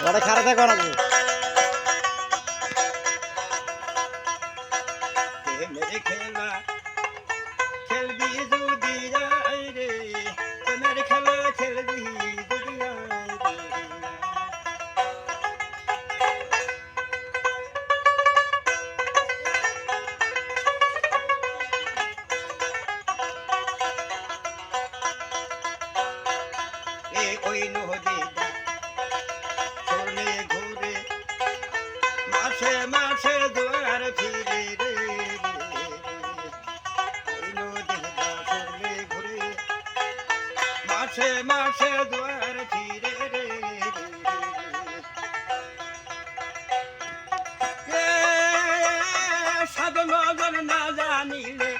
ওটা খারাপ করা মেরে খেলা খেলবি যদি যাই রে তোমার খেলা খেলবি যদি ওই নদী চলে ঘুরে মাসে মাসে দুয়ার ফিরে রে ওই নদী চলে ঘুরে মাসে মাসে দুয়ার ফিরে রে সাধু মজন না জানিলে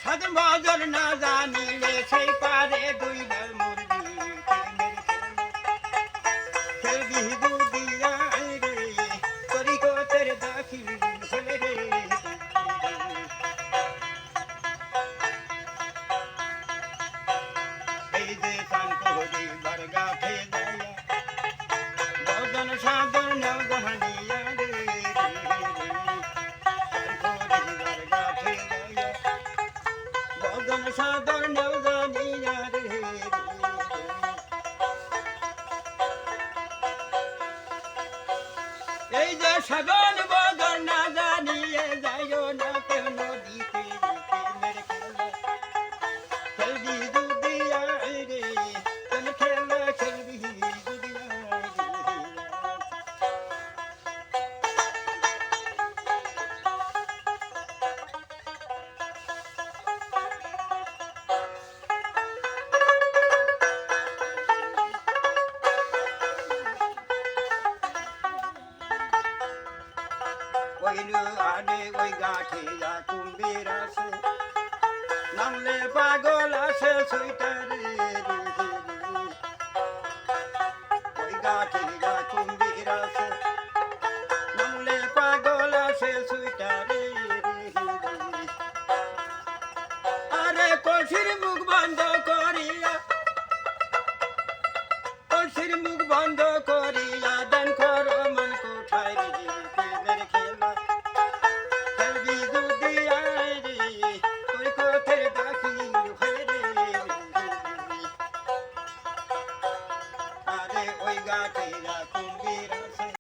সাধু মজন না জানিলে সেই পারে দুইবার মরবি খেলবি দুদিয়া রে তরিকতের দাখিল হলে রে এই যে শান্ত হরি বরগাথে দয়া বদন সাধন নব জাহানিয়া রে শান্ত হরি বরগাথে দয়া বদন সাধন নব জাহানিয়া রে এই যে সাধন বদন না জানিয়ে যাইও না কেউ নদীতে মেরে খেলা খেলবি দুদিয়া রে কেন খেলা খেলবি দুদিয়া ওই আনে ওই গাঠে যা কুম্ভীর আসে নামলে পাগল আসে সুইটার